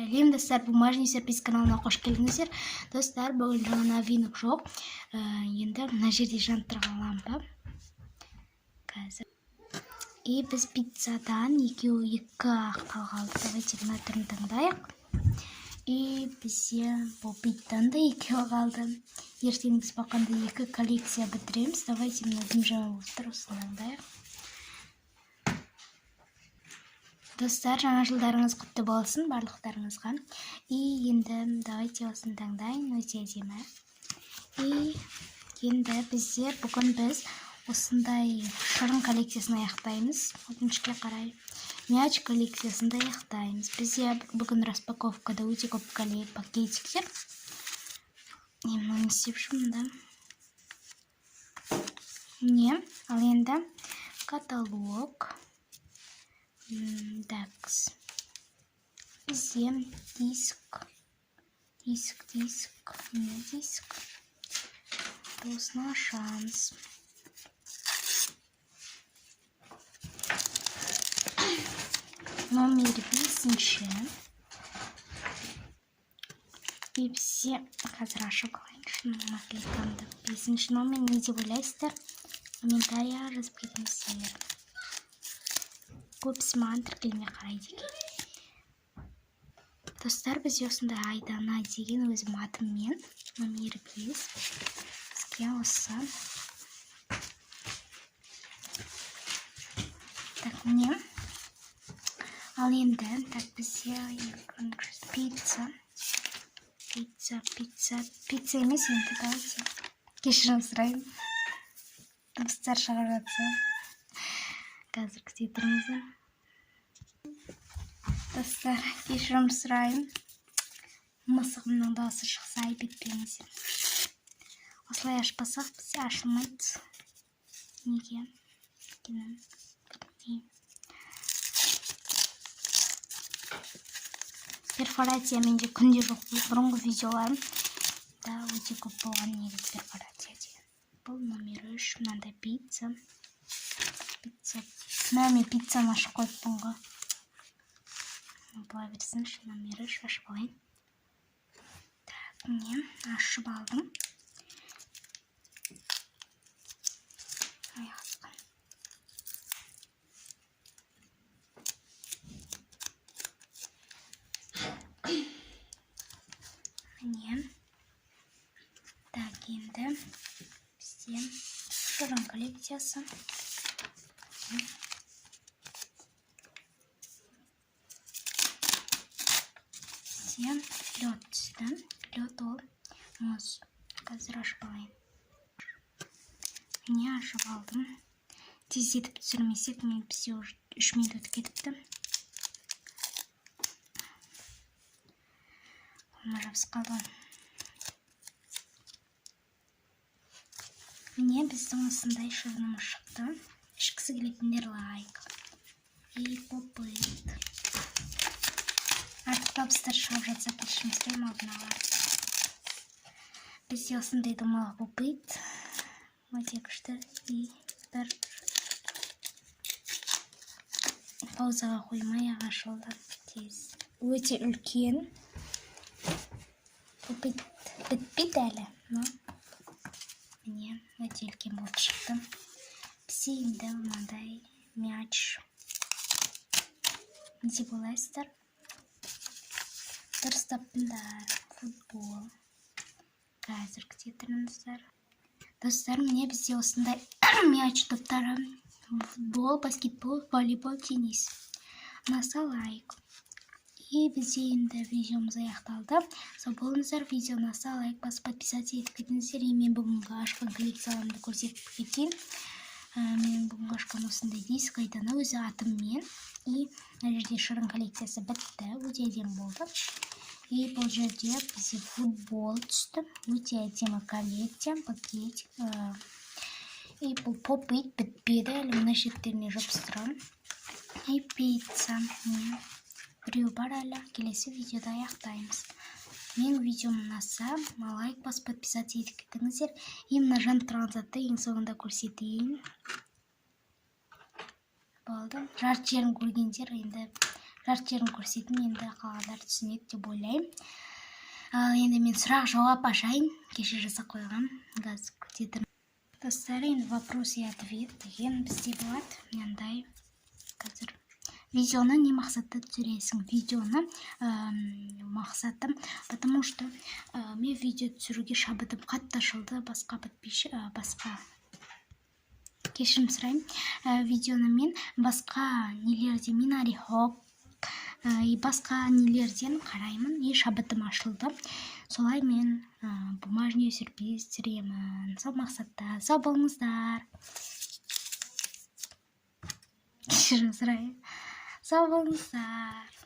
сәлем достар, бумажный сюрприз каналына қош келдіңіздер. Достар, бүгін жаңа новинок жоқ. Енді мына жерде жанып тұрған лампа. Қазір. И біз пиццадан екі қалды. Давайте мына түрін таңдайық. И бізде бұл пиццадан да екеу қалды. Ертең біз бақанда екі коллекция бітіреміз. Давайте мына дымжауы тұр, осыны таңдайық. Достар, жаңа жылдарыңыз құтты болсын барлықтарыңызға. И енді давайте осыны таңдайын, өте әдемі. И енді бүгін біз осындай шырын коллекциясын аяқтаймыз. Өкінішке қарай. Мяч коллекциясын да аяқтаймыз. Бізде бүгін распаковкада өте көп пакетиктер. Мынаны істеп жұмында. Не, ал енді каталог. Дакс. Бізде диск. Осыны ашамыз. Номер 5-ші. И бізде қазір ашып қалайыншы. 5-ші номер не деп ойлайсыздар? Комментария жазып кетіңіздер. Көбісі маған тіркелмей қарайды екен. Достар, бізде осындай Айдана деген өзім атыммен. Номер 5. Бізге осы. Так, міне. Ал енді, бізде пицца. Пицца емес енді, давайте. Кешірім сұрайын. Достар шығарып жатса. Қазір күте тұрмызды. Достар, кешірім сұрайын. Мысығымның дауысы шықса айып етпеңіз. Осылай ашпасақ бізде ашылмайды. Неге? Перфорация менде күнде жоқ. Бұрынғы видеоларым да өте көп болған негіз перфорация деген. Бұл номер 3, мынандай пицца. Мен пиццаны ашып қойыппын ғой. Бұлай берсінші, номер 3 ашып алайын. Так, міне ашып алдым. Міне. Так, енді бізде шырын коллекциясы. Бізде лед түсті. Лед ол мұз. Қазір ашып алайын. Міне ашып алдым. Тездетіп түсірмесек, бізде 3 минут кетіпті. Жабысып қалды. Міне біздің осындай шырынымыз шықты. Ішкісі келетіндер лайк. И попыт. Артық табыстар шығып жатса кешірім сұраймын алдын ала. Бізде осындай домалақ попыт. Өте күшті. И бір паузаға қоймай ашылды тез. Өте үлкен. Бітпейді әлі. Міне, өте үлкен болып шықты. Бізде енді мынандай мяч. Не деп ойлайсыздар? Дұрыс таптыңдар. Футбол. Қазір күте тұрыңыздар. Достар, міне бізде осындай мяч топтары. Футбол, баскетбол, волейбол, теннис. Ұнаса лайк. И бізде енді видеомыз аяқталды. Сау болыңыздар, видео ұнаса лайк басып подписаться етіп кетіңіздер. Мен бүгінгі ашқан коллекцияларымды көрсетіп кетейін. Мен бүгінгі ашқан осындай диск Айдана өзі атыммен. И мына жерде шырын коллекциясы бітті. Өте әдемі болды. И бұл жерде бізде футбол түсті. Өте әдемі коллекция, пакетик. И бұл попыт бітпеді. Әлі мына шеттеріне жабыстырамын. И пицца. Біреу бар әлі, келесі видеода аяқтаймыз. Мен видеом ұнаса, лайк басып подписаться етіп кетіңіздер. И мына жанып тұрған затты ең соңында көрсетейін. Болды. Жарты жерін көргендер енді жарты жерін көрсеттім, енді қалғандар түсінеді деп ойлаймын. Ал енді мен сұрақ жауап ашайын, кеше жасап қойғам, газ күтетін. Достар, енді вопрос и ответ деген бізде болады. Мынандай қазір видеоны не мақсатта түсіресің? Видеоны мақсатым, потому что мен видео түсіруге шабытым қатты ашылды. Басқа кешірім сұраймын. Видеоны мен басқа нелерден, Минари Хоп басқа нелерден қараймын, и шабытым ашылды. Солай мен бумажный сюрприз түсіремін. Сол мақсатта сау болыңыздар. Кешірім сұраймын. Сау болыңыздар.